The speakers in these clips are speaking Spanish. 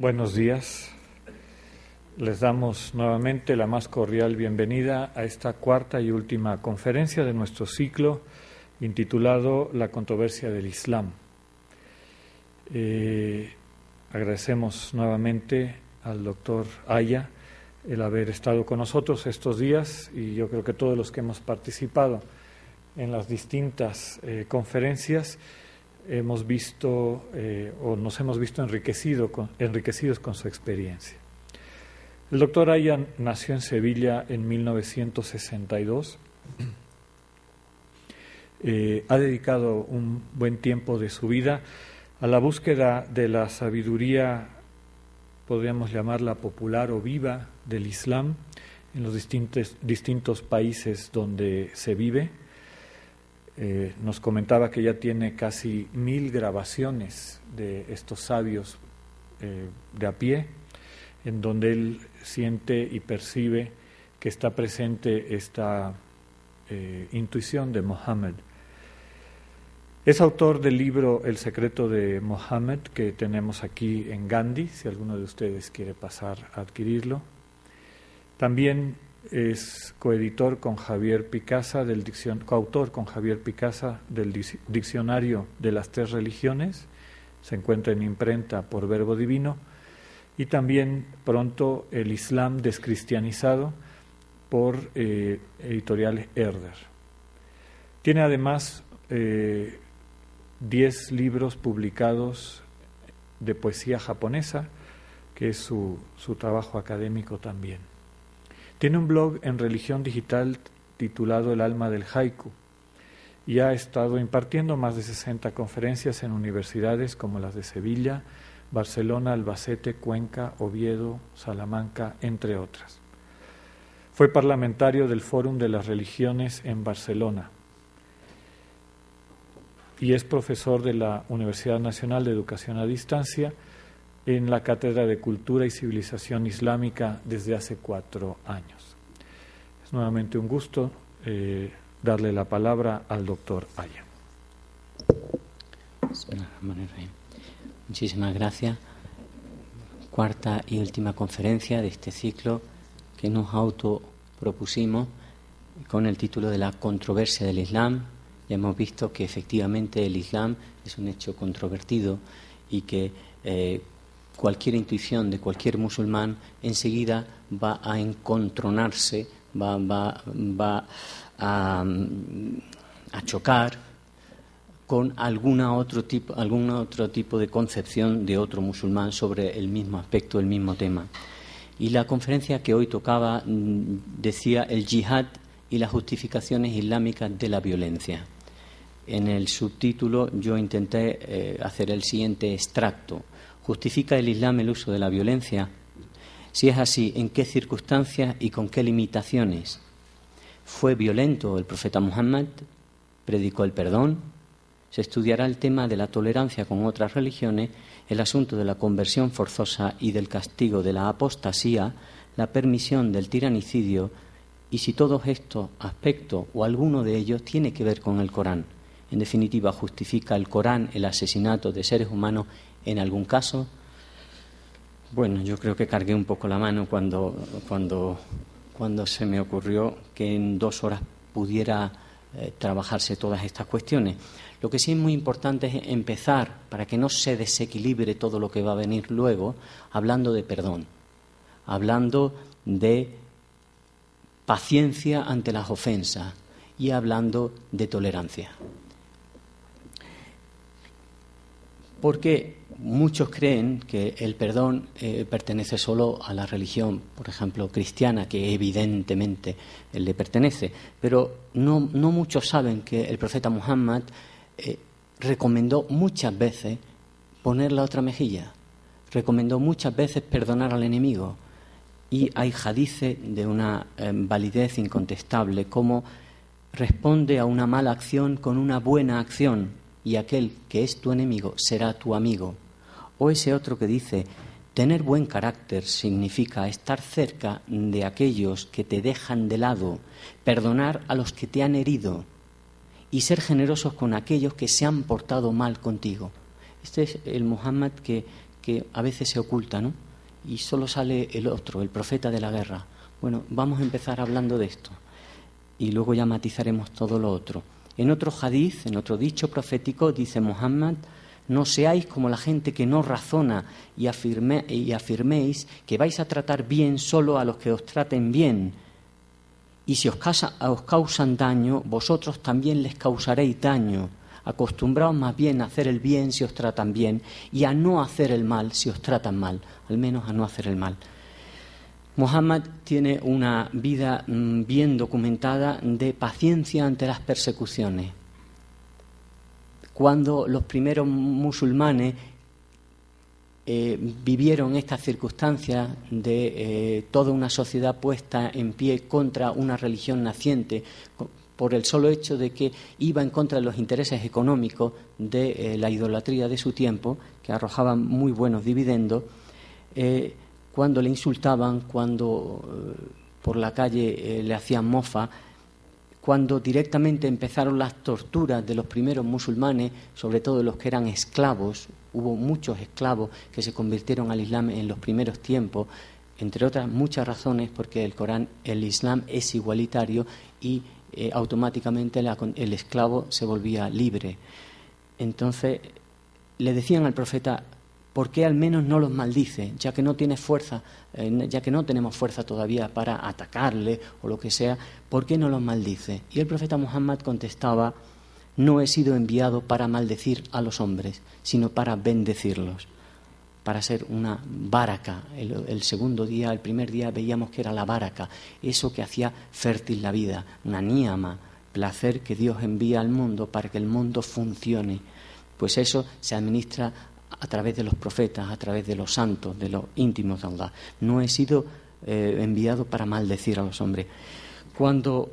Buenos días. Les damos nuevamente la más cordial bienvenida a esta cuarta y última conferencia de nuestro ciclo intitulado La controversia del Islam. Agradecemos nuevamente al doctor Aya el haber estado con nosotros estos días, y yo creo que todos los que hemos participado en las distintas conferencias hemos visto o nos hemos visto enriquecidos con su experiencia. El doctor Aya nació en Sevilla en 1962. Ha dedicado un buen tiempo de su vida a la búsqueda de la sabiduría, podríamos llamarla popular o viva, del Islam en los distintos países donde se vive. Nos comentaba que ya tiene casi 1000 grabaciones de estos sabios de a pie, en donde él siente y percibe que está presente esta intuición de Mohammed. Es autor del libro El secreto de Mohammed, que tenemos aquí en Gandhi, si alguno de ustedes quiere pasar a adquirirlo. También es coautor con Javier Picasa del Diccionario de las Tres Religiones. Se encuentra en imprenta por Verbo Divino. Y también pronto El Islam descristianizado por editorial Herder. Tiene además 10 libros publicados de poesía japonesa, que es su trabajo académico también. Tiene un blog en Religión Digital titulado El alma del haiku, y ha estado impartiendo más de 60 conferencias en universidades como las de Sevilla, Barcelona, Albacete, Cuenca, Oviedo, Salamanca, entre otras. Fue parlamentario del Fórum de las Religiones en Barcelona y es profesor de la Universidad Nacional de Educación a Distancia en la Cátedra de Cultura y Civilización Islámica desde hace 4 años. Es nuevamente un gusto darle la palabra al doctor Aya. Muchísimas gracias. Cuarta y última conferencia de este ciclo que nos autopropusimos con el título de La controversia del Islam. Ya hemos visto que efectivamente el Islam es un hecho controvertido y que cualquier intuición de cualquier musulmán enseguida va a encontronarse, va a chocar con algún otro tipo de concepción de otro musulmán sobre el mismo aspecto, el mismo tema. Y la conferencia que hoy tocaba decía el yihad y las justificaciones islámicas de la violencia. En el subtítulo yo intenté hacer el siguiente extracto. ¿Justifica el Islam el uso de la violencia? Si es así, ¿en qué circunstancias y con qué limitaciones? ¿Fue violento el profeta Muhammad? ¿Predicó el perdón? Se estudiará el tema de la tolerancia con otras religiones, el asunto de la conversión forzosa y del castigo de la apostasía, la permisión del tiranicidio, y si todos estos aspectos o alguno de ellos tiene que ver con el Corán. En definitiva, ¿justifica el Corán el asesinato de seres humanos en algún caso? Bueno, yo creo que cargué un poco la mano cuando se me ocurrió que en 2 horas pudiera trabajarse todas estas cuestiones. Lo que sí es muy importante es empezar, para que no se desequilibre todo lo que va a venir luego, hablando de perdón, hablando de paciencia ante las ofensas y hablando de tolerancia. Porque muchos creen que el perdón pertenece solo a la religión, por ejemplo, cristiana, que evidentemente le pertenece. Pero no muchos saben que el profeta Muhammad recomendó muchas veces poner la otra mejilla, recomendó muchas veces perdonar al enemigo. Y hay hadices de una validez incontestable, como responde a una mala acción con una buena acción, y aquel que es tu enemigo será tu amigo. O ese otro que dice, tener buen carácter significa estar cerca de aquellos que te dejan de lado, perdonar a los que te han herido y ser generosos con aquellos que se han portado mal contigo. Este es el Muhammad que que a veces se oculta, ¿no? Y solo sale el otro, el profeta de la guerra. Bueno, vamos a empezar hablando de esto y luego ya matizaremos todo lo otro. En otro hadiz, en otro dicho profético, dice Muhammad: no seáis como la gente que no razona y afirméis que vais a tratar bien solo a los que os traten bien. Y si os causan daño, vosotros también les causaréis daño. Acostumbraos más bien a hacer el bien si os tratan bien y a no hacer el mal si os tratan mal, al menos a no hacer el mal. Muhammad tiene una vida bien documentada de paciencia ante las persecuciones. Cuando los primeros musulmanes vivieron estas circunstancias de toda una sociedad puesta en pie contra una religión naciente, por el solo hecho de que iba en contra de los intereses económicos de la idolatría de su tiempo, que arrojaban muy buenos dividendos, cuando le insultaban, cuando por la calle le hacían mofa, cuando directamente empezaron las torturas de los primeros musulmanes, sobre todo los que eran esclavos. Hubo muchos esclavos que se convirtieron al Islam en los primeros tiempos, entre otras muchas razones, porque el Islam es igualitario y automáticamente el esclavo se volvía libre. Entonces le decían al profeta: ¿por qué al menos no los maldice? Ya que no tienes fuerza, ya que no tenemos fuerza todavía para atacarle o lo que sea, ¿por qué no los maldice? Y el profeta Muhammad contestaba: no he sido enviado para maldecir a los hombres, sino para bendecirlos, para ser una baraka. El segundo día, el primer día veíamos que era la baraka, eso que hacía fértil la vida, una níama, placer que Dios envía al mundo para que el mundo funcione. Pues eso se administra a través de los profetas, a través de los santos, de los íntimos de Allah. No he sido enviado para maldecir a los hombres. Cuando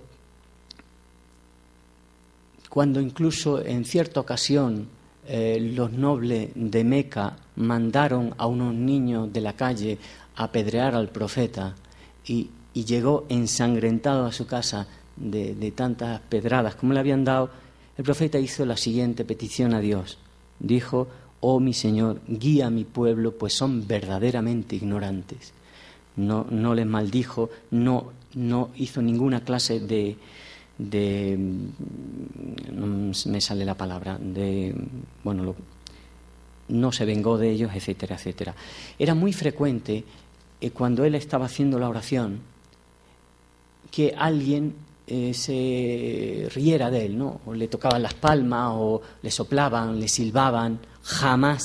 incluso en cierta ocasión los nobles de Meca mandaron a unos niños de la calle a apedrear al profeta y llegó ensangrentado a su casa de tantas pedradas como le habían dado, el profeta hizo la siguiente petición a Dios. Dijo: oh mi Señor, guía a mi pueblo, pues son verdaderamente ignorantes. No les maldijo, no hizo ninguna clase de no me sale la palabra, no se vengó de ellos, etcétera, etcétera. Era muy frecuente cuando él estaba haciendo la oración que alguien se riera de él, ¿no? O le tocaban las palmas, o le soplaban, le silbaban. Jamás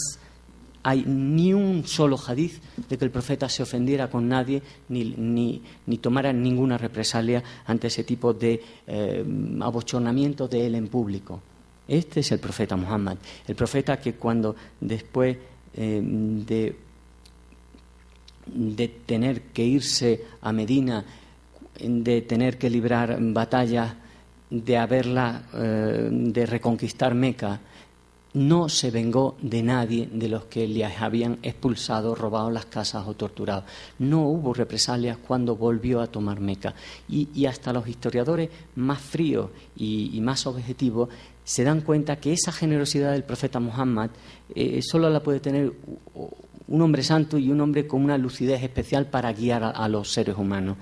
hay ni un solo hadiz de que el profeta se ofendiera con nadie ni tomara ninguna represalia ante ese tipo de abochornamiento de él en público. Este es el profeta Muhammad, el profeta que cuando después de tener que irse a Medina, de tener que librar batallas, de reconquistar Meca, no se vengó de nadie de los que le habían expulsado, robado las casas o torturado. No hubo represalias cuando volvió a tomar Meca. Y hasta los historiadores más fríos y más objetivos se dan cuenta que esa generosidad del profeta Muhammad solo la puede tener un hombre santo y un hombre con una lucidez especial para guiar a los seres humanos,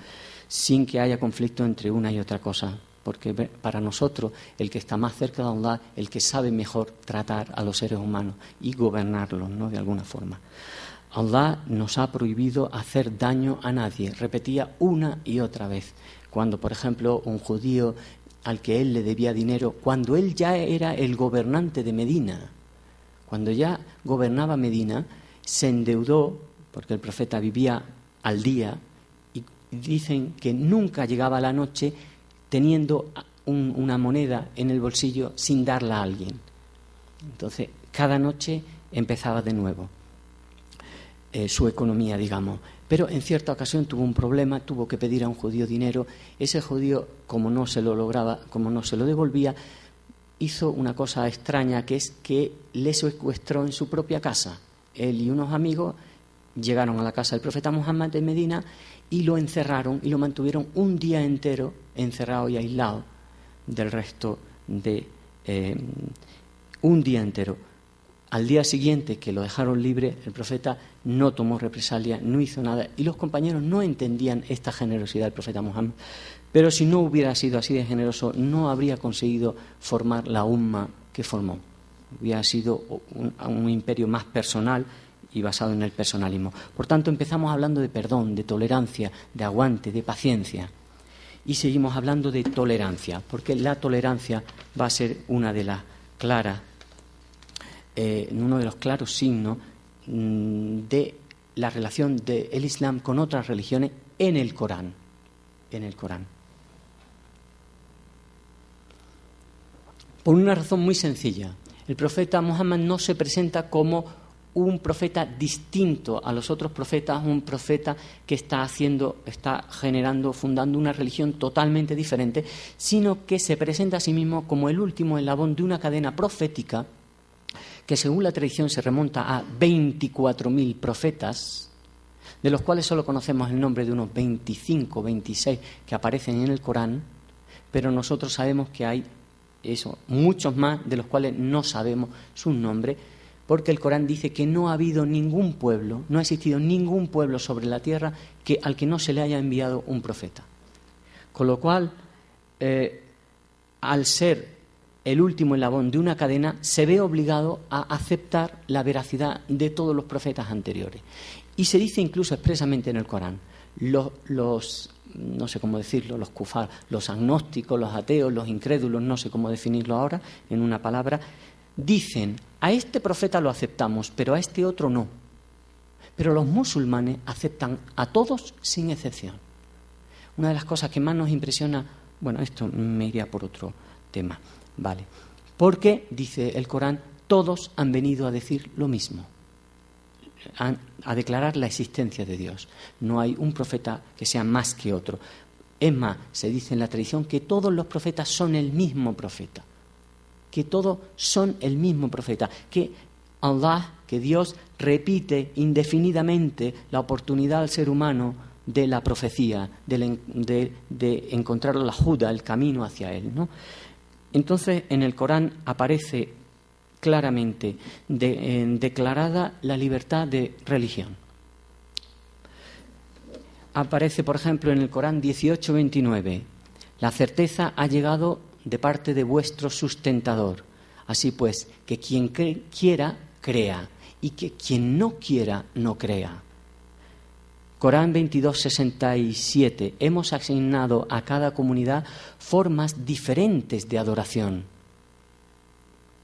sin que haya conflicto entre una y otra cosa. Porque para nosotros el que está más cerca de Allah, el que sabe mejor tratar a los seres humanos y gobernarlos, ¿no?, de alguna forma. Allah nos ha prohibido hacer daño a nadie, repetía una y otra vez. Cuando, por ejemplo, un judío al que él le debía dinero, cuando él ya era el gobernante de Medina, cuando ya gobernaba Medina, se endeudó, porque el profeta vivía al día, y dicen que nunca llegaba la noche teniendo una moneda en el bolsillo sin darla a alguien. Entonces, cada noche empezaba de nuevo su economía, digamos. Pero en cierta ocasión tuvo un problema, tuvo que pedir a un judío dinero. Ese judío, como no se lo lograba, como no se lo devolvía, hizo una cosa extraña, que es que le secuestró en su propia casa. Él y unos amigos llegaron a la casa del profeta Muhammad en Medina y lo encerraron y lo mantuvieron un día entero encerrado y aislado del resto de un día entero. Al día siguiente que lo dejaron libre, el profeta no tomó represalia, no hizo nada, y los compañeros no entendían esta generosidad del profeta Muhammad. Pero si no hubiera sido así de generoso, no habría conseguido formar la umma que formó. Hubiera sido un imperio más personal y basado en el personalismo. Por tanto, empezamos hablando de perdón, de tolerancia, de aguante, de paciencia. Y seguimos hablando de tolerancia, porque la tolerancia va a ser una de las claras, uno de los claros signos de la relación del Islam con otras religiones en el Corán. En el Corán. Por una razón muy sencilla. El profeta Muhammad no se presenta como un profeta distinto a los otros profetas, un profeta que está generando, fundando una religión totalmente diferente, sino que se presenta a sí mismo como el último eslabón de una cadena profética que, según la tradición, se remonta a 24.000 profetas, de los cuales solo conocemos el nombre de unos 25, 26 que aparecen en el Corán, pero nosotros sabemos que hay muchos más de los cuales no sabemos sus nombres, porque el Corán dice que no ha habido ningún pueblo, no ha existido ningún pueblo sobre la tierra al que no se le haya enviado un profeta. Con lo cual, al ser el último eslabón de una cadena, se ve obligado a aceptar la veracidad de todos los profetas anteriores. Y se dice incluso expresamente en el Corán, no sé cómo decirlo, los kufar, los agnósticos, los ateos, los incrédulos, no sé cómo definirlo ahora en una palabra, dicen: a este profeta lo aceptamos, pero a este otro no. Pero los musulmanes aceptan a todos sin excepción. Una de las cosas que más nos impresiona, bueno, esto me iría por otro tema, ¿vale? Porque, dice el Corán, todos han venido a decir lo mismo, a declarar la existencia de Dios. No hay un profeta que sea más que otro. Es más, se dice en la tradición que todos los profetas son el mismo profeta. Que todos son el mismo profeta. Que Allah, que Dios, repite indefinidamente la oportunidad al ser humano de la profecía, de encontrar la huda, el camino hacia él, ¿no? Entonces, en el Corán aparece claramente declarada la libertad de religión. Aparece, por ejemplo, en el Corán 18:29, la certeza ha llegado de parte de vuestro sustentador. Así pues, que quien quiera, crea, y que quien no quiera, no crea. Corán 22:67, hemos asignado a cada comunidad formas diferentes de adoración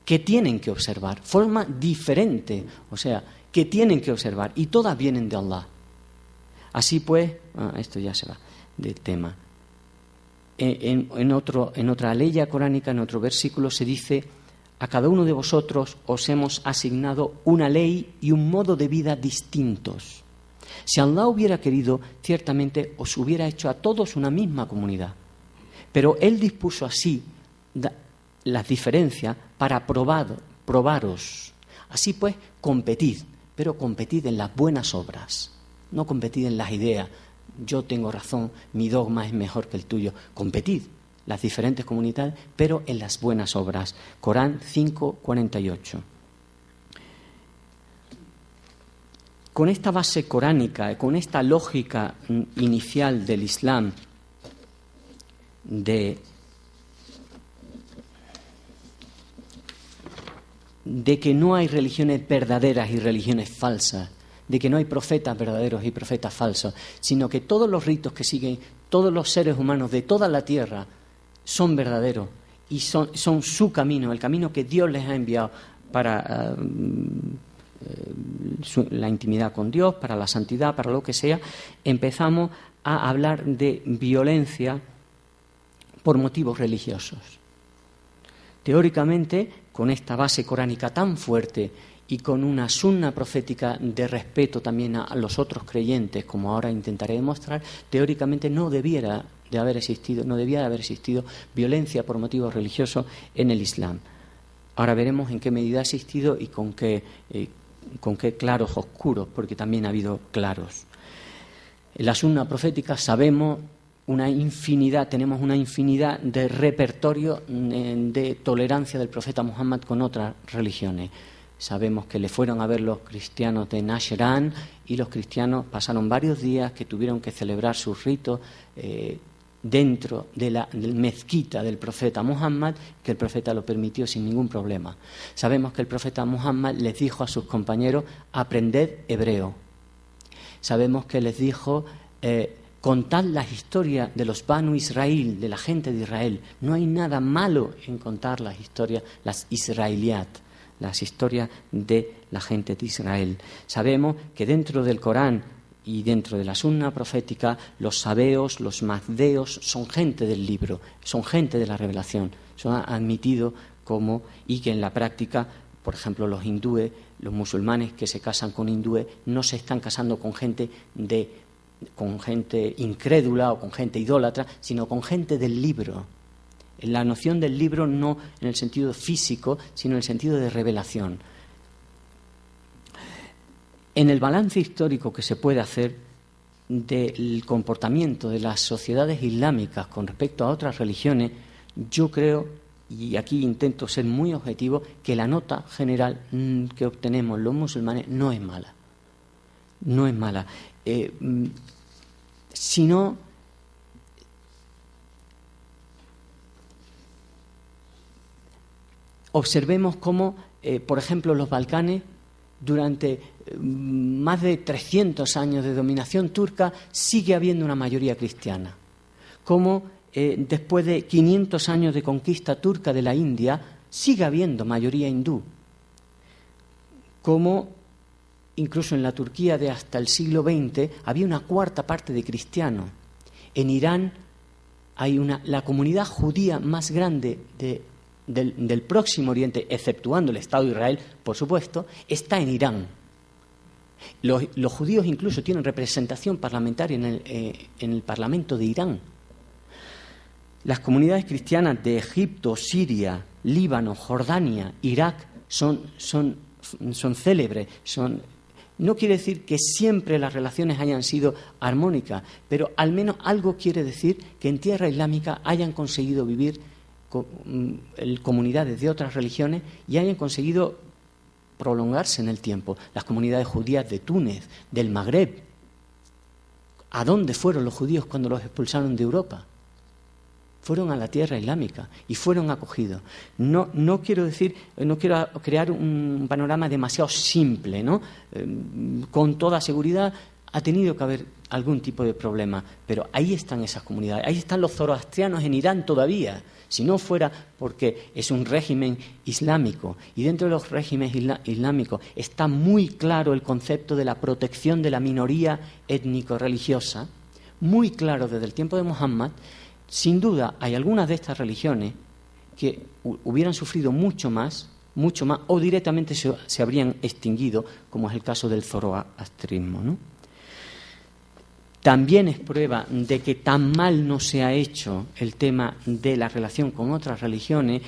que tienen que observar, forma diferente, o sea, que tienen que observar, y todas vienen de Allah. Así pues, esto ya se va del tema. En otra ley coránica, en otro versículo, se dice: a cada uno de vosotros os hemos asignado una ley y un modo de vida distintos. Si Allah hubiera querido, ciertamente os hubiera hecho a todos una misma comunidad. Pero Él dispuso así las diferencias para probaros. Así pues, competid, pero competid en las buenas obras. No competid en las ideas. Yo tengo razón, mi dogma es mejor que el tuyo. Competid las diferentes comunidades, pero en las buenas obras. Corán 5:48. Con esta base coránica, con esta lógica inicial del Islam, de que no hay religiones verdaderas y religiones falsas, de que no hay profetas verdaderos y profetas falsos, sino que todos los ritos que siguen todos los seres humanos de toda la tierra son verdaderos y son su camino, el camino que Dios les ha enviado para la intimidad con Dios, para la santidad, para lo que sea. Empezamos a hablar de violencia por motivos religiosos. Teóricamente, con esta base coránica tan fuerte y con una sunna profética de respeto también a los otros creyentes, como ahora intentaré demostrar, teóricamente no debía de haber existido violencia por motivos religiosos en el Islam. Ahora veremos en qué medida ha existido y con qué claros oscuros, porque también ha habido claros. En la sunna profética sabemos tenemos una infinidad de repertorio de tolerancia del profeta Muhammad con otras religiones. Sabemos que le fueron a ver los cristianos de Najran y los cristianos pasaron varios días que tuvieron que celebrar sus ritos dentro de la mezquita del profeta Muhammad, que el profeta lo permitió sin ningún problema. Sabemos que el profeta Muhammad les dijo a sus compañeros: aprended hebreo. Sabemos que les dijo: contad las historias de los Banu Israel, de la gente de Israel. No hay nada malo en contar las historias, las israeliyat, las historias de la gente de Israel. Sabemos que dentro del Corán y dentro de la sunna profética, los sabeos, los mazdeos, son gente del libro, son gente de la revelación, son admitidos como, y que en la práctica, por ejemplo, los hindúes, los musulmanes que se casan con hindúes, no se están casando con gente incrédula o con gente idólatra, sino con gente del libro. La noción del libro no en el sentido físico, sino en el sentido de revelación. En el balance histórico que se puede hacer del comportamiento de las sociedades islámicas con respecto a otras religiones, yo creo, y aquí intento ser muy objetivo, que la nota general que obtenemos los musulmanes no es mala. No es mala. Sino observemos cómo, por ejemplo, los Balcanes, durante más de 300 años de dominación turca, sigue habiendo una mayoría cristiana. Cómo después de 500 años de conquista turca de la India, sigue habiendo mayoría hindú. Cómo incluso en la Turquía de hasta el siglo XX había una cuarta parte de cristianos. En Irán hay la comunidad judía más grande del Próximo Oriente, exceptuando el Estado de Israel, por supuesto, está en Irán. Los judíos incluso tienen representación parlamentaria en el Parlamento de Irán. Las comunidades cristianas de Egipto, Siria, Líbano, Jordania, Irak son célebres. No quiere decir que siempre las relaciones hayan sido armónicas, pero al menos algo quiere decir que en tierra islámica hayan conseguido vivir comunidades de otras religiones y hayan conseguido prolongarse en el tiempo. Las comunidades judías de Túnez, del Magreb. ¿A dónde fueron los judíos cuando los expulsaron de Europa? Fueron a la tierra islámica y fueron acogidos. No quiero crear un panorama demasiado simple, ¿no? Con toda seguridad ha tenido que haber algún tipo de problema, pero ahí están esas comunidades, ahí están los zoroastrianos en Irán todavía, si no fuera porque es un régimen islámico, y dentro de los regímenes islámicos está muy claro el concepto de la protección de la minoría étnico-religiosa, muy claro desde el tiempo de Muhammad. Sin duda hay algunas de estas religiones que hubieran sufrido mucho más, o directamente se habrían extinguido, como es el caso del zoroastrismo, ¿no? También es prueba de que tan mal no se ha hecho el tema de la relación con otras religiones,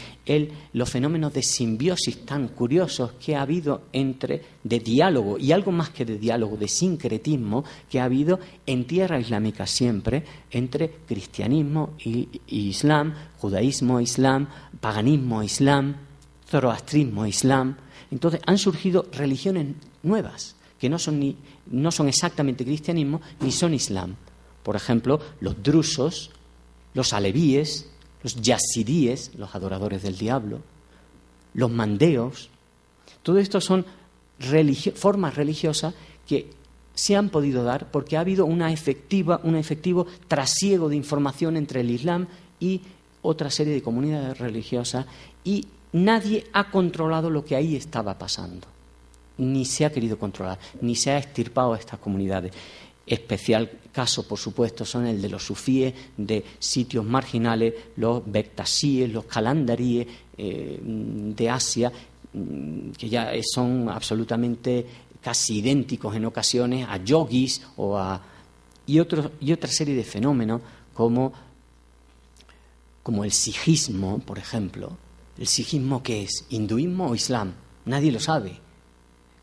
los fenómenos de simbiosis tan curiosos que ha habido de diálogo, y algo más que de diálogo, de sincretismo, que ha habido en tierra islámica siempre, entre cristianismo y islam, judaísmo e islam, paganismo e islam, zoroastrismo e islam. Entonces han surgido religiones nuevas, que no son exactamente cristianismo ni son islam. Por ejemplo, los drusos, los alevíes, los yazidíes, los adoradores del diablo, los mandeos. Todo esto son formas religiosas que se han podido dar porque ha habido un efectivo trasiego de información entre el islam y otra serie de comunidades religiosas, y nadie ha controlado lo que ahí estaba pasando. Ni se ha querido controlar, ni se ha extirpado a estas comunidades. Especial caso, por supuesto, son el de los sufíes de sitios marginales, los bektasíes, los calandaríes de Asia, que ya son absolutamente casi idénticos en ocasiones a yogis y otra serie de fenómenos como el sijismo, por ejemplo. ¿El sijismo qué es? ¿Hinduismo o islam? Nadie lo sabe.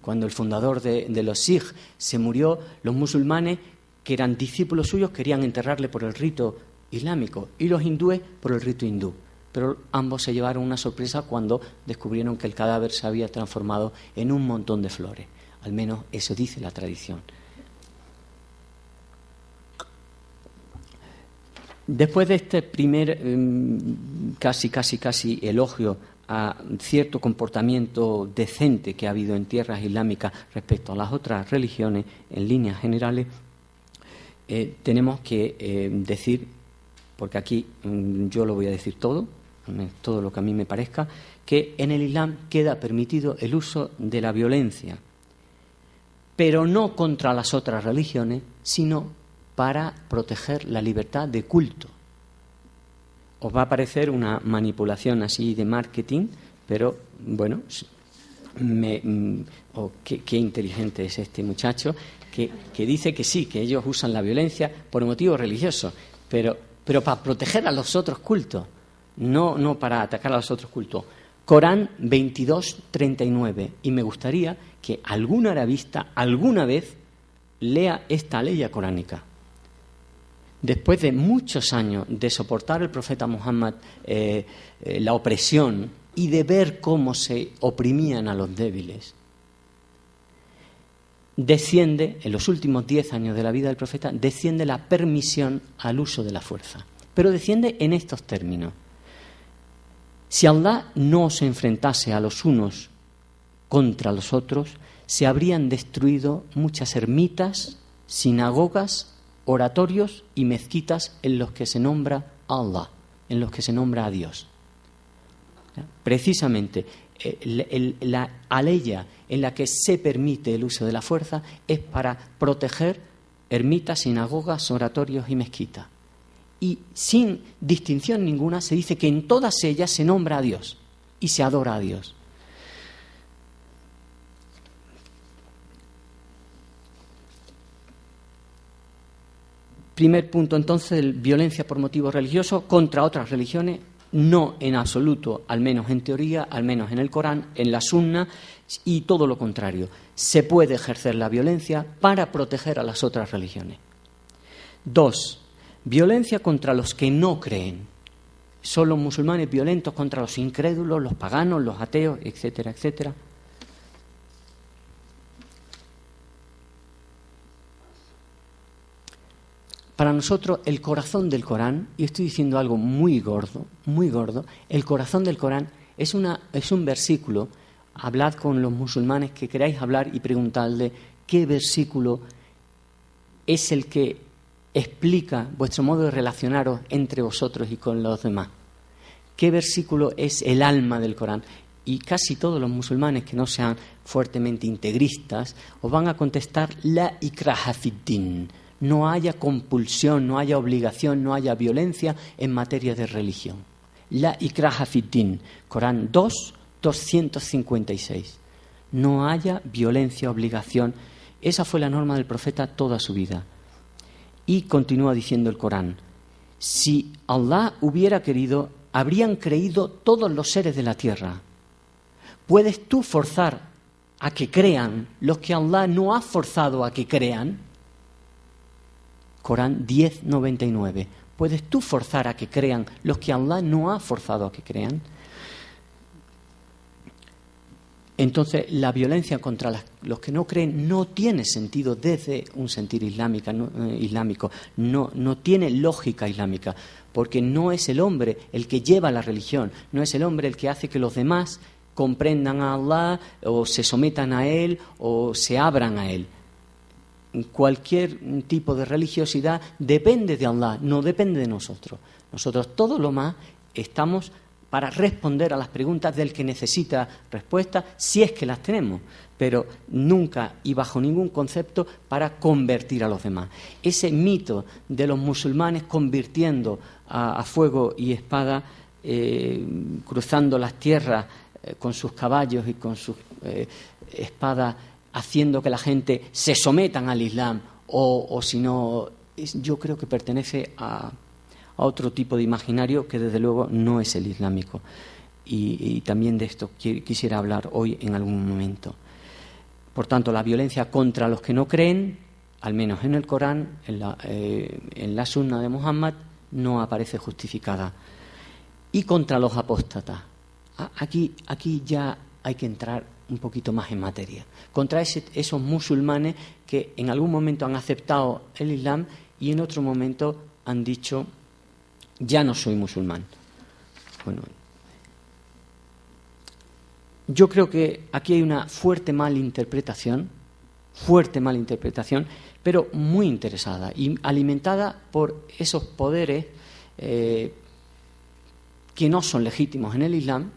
Cuando el fundador de los Sij se murió, los musulmanes, que eran discípulos suyos, querían enterrarle por el rito islámico y los hindúes por el rito hindú. pero ambos se llevaron una sorpresa cuando descubrieron que el cadáver se había transformado en un montón de flores. Al menos eso dice la tradición. Después de este primer casi elogio a cierto comportamiento decente que ha habido en tierras islámicas respecto a las otras religiones, en líneas generales, tenemos que decir, porque aquí yo lo voy a decir todo lo que a mí me parezca, que en el Islam queda permitido el uso de la violencia, pero no contra las otras religiones, sino para proteger la libertad de culto. Os va a parecer una manipulación así de marketing, pero bueno, qué inteligente es este muchacho, que dice que sí, que ellos usan la violencia por motivos religiosos, pero para proteger a los otros cultos, no para atacar a los otros cultos. Corán 22:39, y me gustaría que algún arabista alguna vez lea esta ley coránica. Después de muchos años de soportar el profeta Muhammad la opresión y de ver cómo se oprimían a los débiles, desciende, en los últimos 10 años de la vida del profeta, desciende la permisión al uso de la fuerza. Pero desciende en estos términos. Si Allah no se enfrentase a los unos contra los otros, se habrían destruido muchas ermitas, sinagogas, oratorios y mezquitas en los que se nombra a Allah, en los que se nombra a Dios. Precisamente la aleya en la que se permite el uso de la fuerza es para proteger ermitas, sinagogas, oratorios y mezquitas. Y sin distinción ninguna se dice que en todas ellas se nombra a Dios y se adora a Dios. Primer punto, entonces, violencia por motivos religiosos contra otras religiones, no en absoluto, al menos en teoría, al menos en el Corán, en la Sunna, y todo lo contrario. Se puede ejercer la violencia para proteger a las otras religiones. 2. Violencia contra los que no creen. Son los musulmanes violentos contra los incrédulos, los paganos, los ateos, etcétera, etcétera. Para nosotros el corazón del Corán, y estoy diciendo algo muy gordo, el corazón del Corán es un versículo. Hablad con los musulmanes que queráis hablar y preguntadle qué versículo es el que explica vuestro modo de relacionaros entre vosotros y con los demás. ¿Qué versículo es el alma del Corán? Y casi todos los musulmanes que no sean fuertemente integristas os van a contestar la ikraha fid-din. No haya compulsión, no haya obligación, no haya violencia en materia de religión. La ikraha fid-din, Corán 2, 256. No haya violencia, obligación. Esa fue la norma del profeta toda su vida. Y continúa diciendo el Corán: si Allah hubiera querido, habrían creído todos los seres de la tierra. ¿Puedes tú forzar a que crean los que Allah no ha forzado a que crean? Corán 10:99. ¿Puedes tú forzar a que crean los que Allah no ha forzado a que crean? Entonces, la violencia contra los que no creen no tiene sentido desde un sentir islámico, no tiene lógica islámica, porque no es el hombre el que lleva la religión, no es el hombre el que hace que los demás comprendan a Allah o se sometan a Él o se abran a Él. Cualquier tipo de religiosidad depende de Allah, no depende de nosotros. Nosotros todo lo más estamos para responder a las preguntas del que necesita respuesta, si es que las tenemos, pero nunca y bajo ningún concepto para convertir a los demás. Ese mito de los musulmanes convirtiendo a fuego y espada, cruzando las tierras con sus caballos y con sus espadas, haciendo que la gente se sometan al Islam, o si no, yo creo que pertenece a otro tipo de imaginario que desde luego no es el islámico. Y también de esto quisiera hablar hoy en algún momento. Por tanto, la violencia contra los que no creen, al menos en el Corán, en la Sunna de Muhammad, no aparece justificada. y contra los apóstatas. Aquí ya hay que entrar un poquito más en materia. Contra esos musulmanes que en algún momento han aceptado el Islam y en otro momento han dicho, ya no soy musulmán. Bueno, yo creo que aquí hay una fuerte malinterpretación, pero muy interesada y alimentada por esos poderes que no son legítimos en el Islam,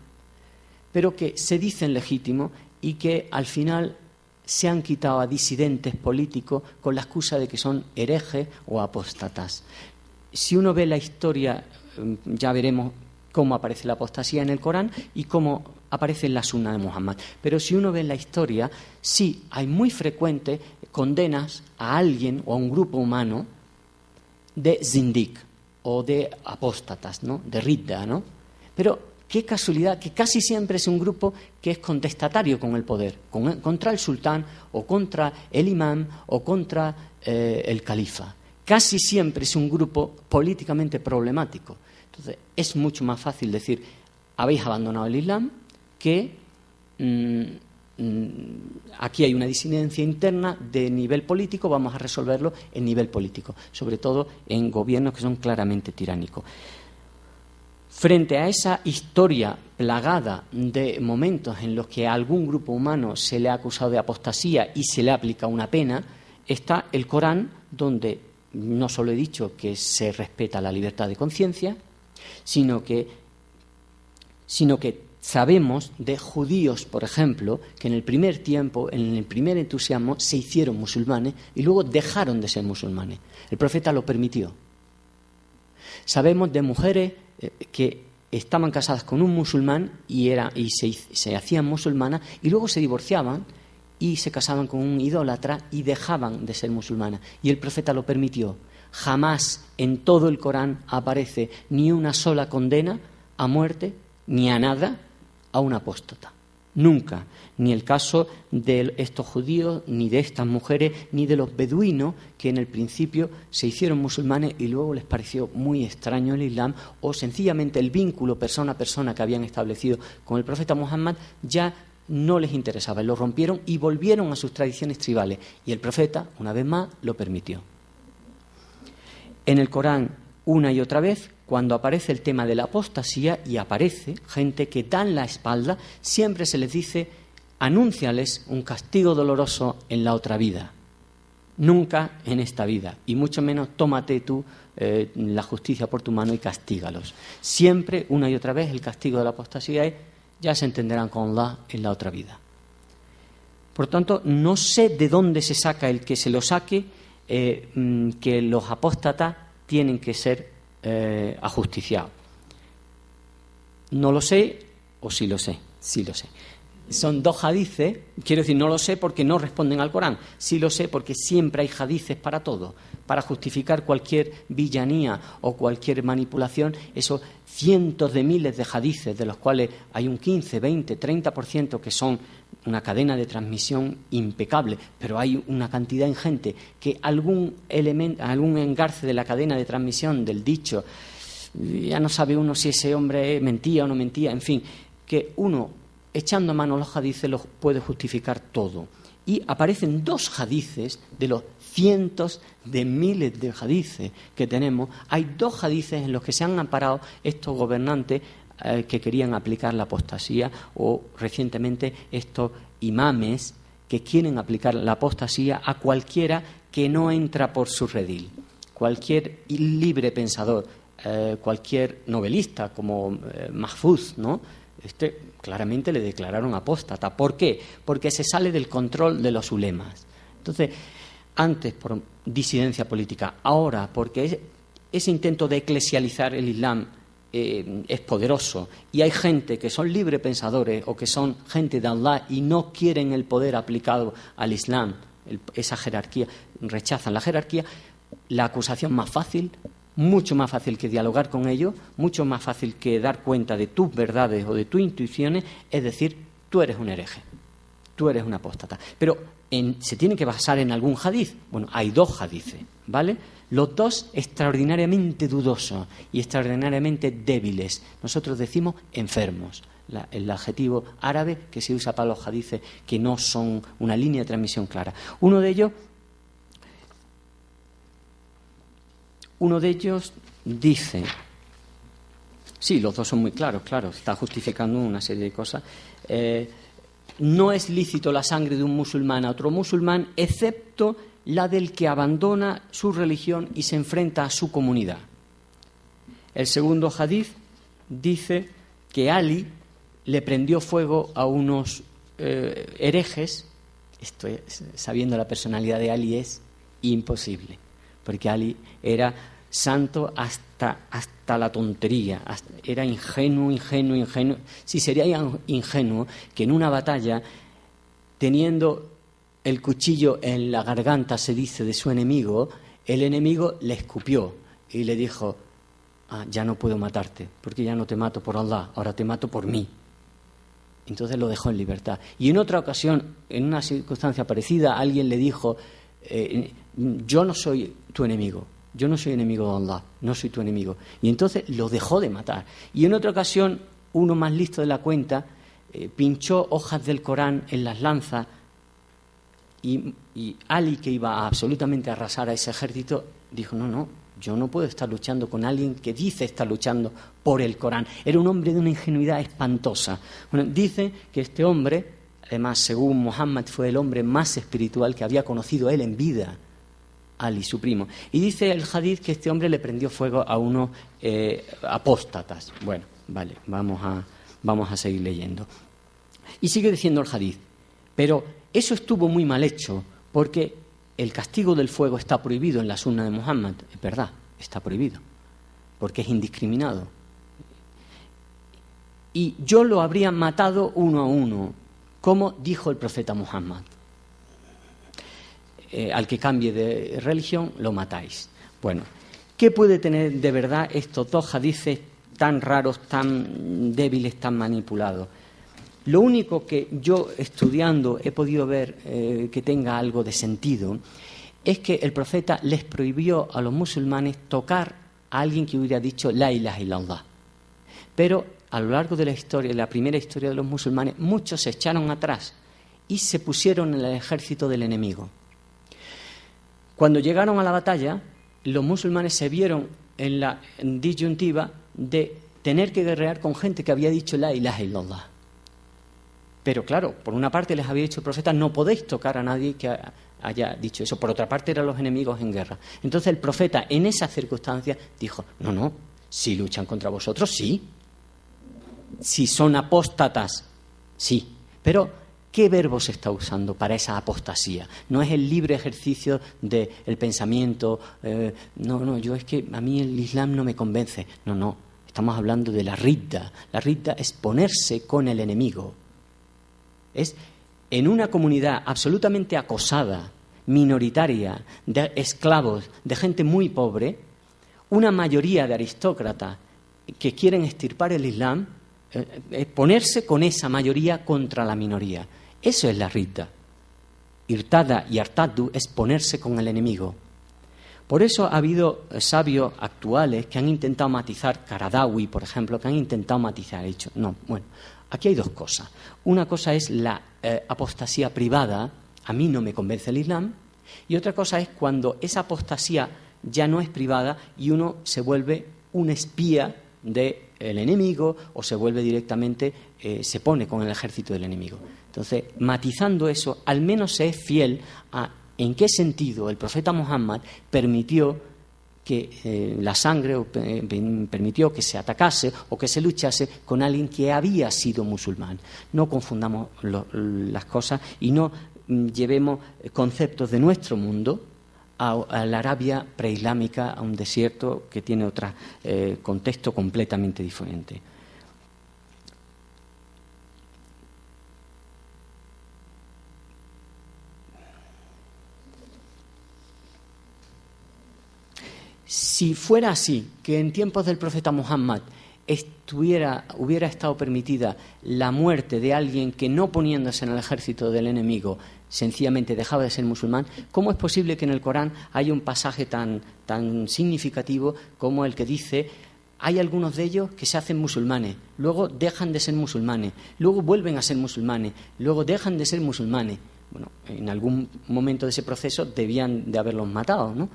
pero que se dicen legítimos y que al final se han quitado a disidentes políticos con la excusa de que son herejes o apóstatas. Si uno ve la historia, ya veremos cómo aparece la apostasía en el Corán y cómo aparece en la Sunna de Muhammad. Pero si uno ve la historia, sí, hay muy frecuentes condenas a alguien o a un grupo humano de zindik o de apóstatas, ¿no? De ridda, ¿no? Pero qué casualidad que casi siempre es un grupo que es contestatario con el poder, contra el sultán o contra el imán o contra el califa. Casi siempre es un grupo políticamente problemático. Entonces, es mucho más fácil decir, habéis abandonado el Islam, que aquí hay una disidencia interna de nivel político, vamos a resolverlo en nivel político, sobre todo en gobiernos que son claramente tiránicos. Frente a esa historia plagada de momentos en los que a algún grupo humano se le ha acusado de apostasía y se le aplica una pena, está el Corán, donde no solo he dicho que se respeta la libertad de conciencia, sino que sabemos de judíos, por ejemplo, que en el primer tiempo, en el primer entusiasmo, se hicieron musulmanes y luego dejaron de ser musulmanes. El profeta lo permitió. Sabemos de mujeres que estaban casadas con un musulmán y se hacían musulmanas y luego se divorciaban y se casaban con un idólatra y dejaban de ser musulmanas. Y el profeta lo permitió. Jamás en todo el Corán aparece ni una sola condena a muerte ni a nada a un apóstata. Nunca. Ni el caso de estos judíos, ni de estas mujeres, ni de los beduinos que en el principio se hicieron musulmanes y luego les pareció muy extraño el Islam, o sencillamente el vínculo persona a persona que habían establecido con el profeta Muhammad ya no les interesaba, lo rompieron y volvieron a sus tradiciones tribales. Y el profeta, una vez más, lo permitió. En el Corán, una y otra vez, cuando aparece el tema de la apostasía y aparece gente que dan la espalda, siempre se les dice, anúnciales un castigo doloroso en la otra vida, nunca en esta vida, y mucho menos tómate tú la justicia por tu mano y castígalos. Siempre, una y otra vez, el castigo de la apostasía es, ya se entenderán con Allah en la otra vida. Por tanto, no sé de dónde se saca el que se lo saque, que los apóstatas tienen que ser ajusticiado. No lo sé, o sí lo sé, sí lo sé. Son dos hadices, quiero decir, no lo sé porque no responden al Corán, sí lo sé porque siempre hay hadices para todo, para justificar cualquier villanía o cualquier manipulación, esos cientos de miles de hadices, de los cuales hay un 15, 20, 30% que son una cadena de transmisión impecable, pero hay una cantidad ingente que algún engarce de la cadena de transmisión del dicho, ya no sabe uno si ese hombre mentía o no mentía, en fin, que uno, echando mano a los hadices, los puede justificar todo. Y aparecen dos hadices de los cientos de miles de hadices que tenemos. Hay dos hadices en los que se han amparado estos gobernantes que querían aplicar la apostasía, o recientemente estos imames que quieren aplicar la apostasía a cualquiera que no entra por su redil. Cualquier libre pensador, cualquier novelista como Mahfuz, ¿no? Claramente le declararon apóstata. ¿Por qué? Porque se sale del control de los ulemas. Entonces, antes por disidencia política, ahora porque ese intento de eclesializar el Islam es poderoso y hay gente que son libre pensadores o que son gente de Allah y no quieren el poder aplicado al Islam, esa jerarquía, rechazan la jerarquía, la acusación más fácil, mucho más fácil que dialogar con ellos, mucho más fácil que dar cuenta de tus verdades o de tus intuiciones, es decir, tú eres un hereje, tú eres un apóstata. Pero se tiene que basar en algún hadiz. Bueno, hay 2 hadices, ¿vale? Los 2 extraordinariamente dudosos y extraordinariamente débiles. Nosotros decimos enfermos. El adjetivo árabe que se usa para los hadices que no son una línea de transmisión clara. Uno de ellos dice, sí, los 2 son muy claros, claro, está justificando una serie de cosas. No es lícito la sangre de un musulmán a otro musulmán, excepto la del que abandona su religión y se enfrenta a su comunidad. El segundo hadiz dice que Ali le prendió fuego a unos herejes. Esto es, sabiendo la personalidad de Ali, es imposible, porque Ali era santo hasta la tontería, era ingenuo. Sí, sería ingenuo que en una batalla, teniendo el cuchillo en la garganta, se dice, de su enemigo, el enemigo le escupió y le dijo: ya no puedo matarte, porque ya no te mato por Allah, ahora te mato por mí. Entonces lo dejó en libertad. Y en otra ocasión, en una circunstancia parecida, alguien le dijo: yo no soy tu enemigo, yo no soy enemigo de Allah, no soy tu enemigo. Y entonces lo dejó de matar. Y en otra ocasión, uno más listo de la cuenta pinchó hojas del Corán en las lanzas, y Ali, que iba absolutamente a arrasar a ese ejército, dijo: no, yo no puedo estar luchando con alguien que dice estar luchando por el Corán. Era un hombre de una ingenuidad espantosa. Bueno, dice que este hombre, además, según Muhammad, fue el hombre más espiritual que había conocido él en vida, Ali, su primo. Y dice el hadith que este hombre le prendió fuego a unos apóstatas. Bueno, vale, vamos a seguir leyendo. Y sigue diciendo el hadith: pero eso estuvo muy mal hecho, porque el castigo del fuego está prohibido en la sunna de Muhammad. Es verdad, está prohibido, porque es indiscriminado. Y yo lo habría matado uno a uno, como dijo el profeta Muhammad. Al que cambie de religión, lo matáis. Bueno, ¿qué puede tener de verdad estos 2 hadices tan raros, tan débiles, tan manipulados? Lo único que yo, estudiando, he podido ver que tenga algo de sentido es que el profeta les prohibió a los musulmanes tocar a alguien que hubiera dicho la ilaha illallah. Pero a lo largo de la historia, de la primera historia de los musulmanes, muchos se echaron atrás y se pusieron en el ejército del enemigo. Cuando llegaron a la batalla, los musulmanes se vieron en la disyuntiva de tener que guerrear con gente que había dicho la ilaha illallah. Pero claro, por una parte les había dicho el profeta: no podéis tocar a nadie que haya dicho eso. Por otra parte eran los enemigos en guerra. Entonces el profeta, en esas circunstancias, dijo: no, si luchan contra vosotros, sí. Si son apóstatas, sí. Pero ¿qué verbo se está usando para esa apostasía? No es el libre ejercicio del pensamiento. Yo es que a mí el Islam no me convence. No, estamos hablando de la ridda. La ridda es ponerse con el enemigo. Es en una comunidad absolutamente acosada, minoritaria, de esclavos, de gente muy pobre, una mayoría de aristócratas que quieren extirpar el Islam, ponerse con esa mayoría contra la minoría. Eso es la ridda. Irtada y artaddu es ponerse con el enemigo. Por eso ha habido sabios actuales que han intentado matizar, Qaradawi, por ejemplo, que han intentado matizar. Aquí hay 2 cosas. Una cosa es la apostasía privada: a mí no me convence el Islam. Y otra cosa es cuando esa apostasía ya no es privada y uno se vuelve un espía del enemigo, o se vuelve directamente, se pone con el ejército del enemigo. Entonces, matizando eso, al menos se es fiel a en qué sentido el profeta Muhammad permitió que la sangre, permitió que se atacase o que se luchase con alguien que había sido musulmán. No confundamos las cosas y no llevemos conceptos de nuestro mundo a la Arabia preislámica, a un desierto que tiene otro contexto completamente diferente. Si fuera así, que en tiempos del profeta Muhammad hubiera estado permitida la muerte de alguien que, no poniéndose en el ejército del enemigo, sencillamente dejaba de ser musulmán, ¿cómo es posible que en el Corán haya un pasaje tan significativo como el que dice: hay algunos de ellos que se hacen musulmanes, luego dejan de ser musulmanes, luego vuelven a ser musulmanes, luego dejan de ser musulmanes? Bueno, en algún momento de ese proceso debían de haberlos matado, ¿no?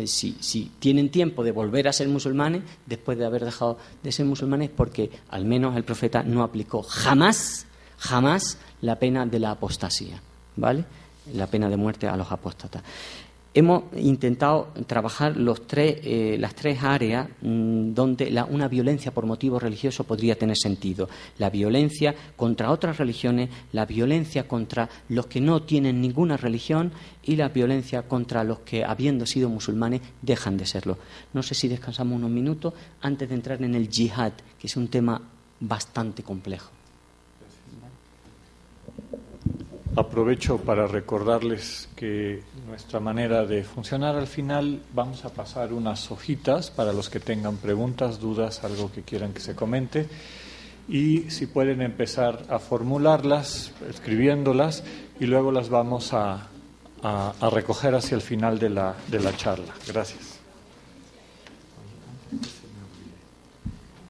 Si tienen tiempo de volver a ser musulmanes después de haber dejado de ser musulmanes, porque al menos el profeta no aplicó jamás la pena de la apostasía, ¿vale? La pena de muerte a los apóstatas. Hemos intentado trabajar las tres áreas donde una violencia por motivo religioso podría tener sentido. La violencia contra otras religiones, la violencia contra los que no tienen ninguna religión y la violencia contra los que, habiendo sido musulmanes, dejan de serlo. No sé si descansamos unos minutos antes de entrar en el yihad, que es un tema bastante complejo. Aprovecho para recordarles que nuestra manera de funcionar, al final vamos a pasar unas hojitas para los que tengan preguntas, dudas, algo que quieran que se comente, y si pueden empezar a formularlas, escribiéndolas, y luego las vamos a recoger hacia el final de la charla. Gracias.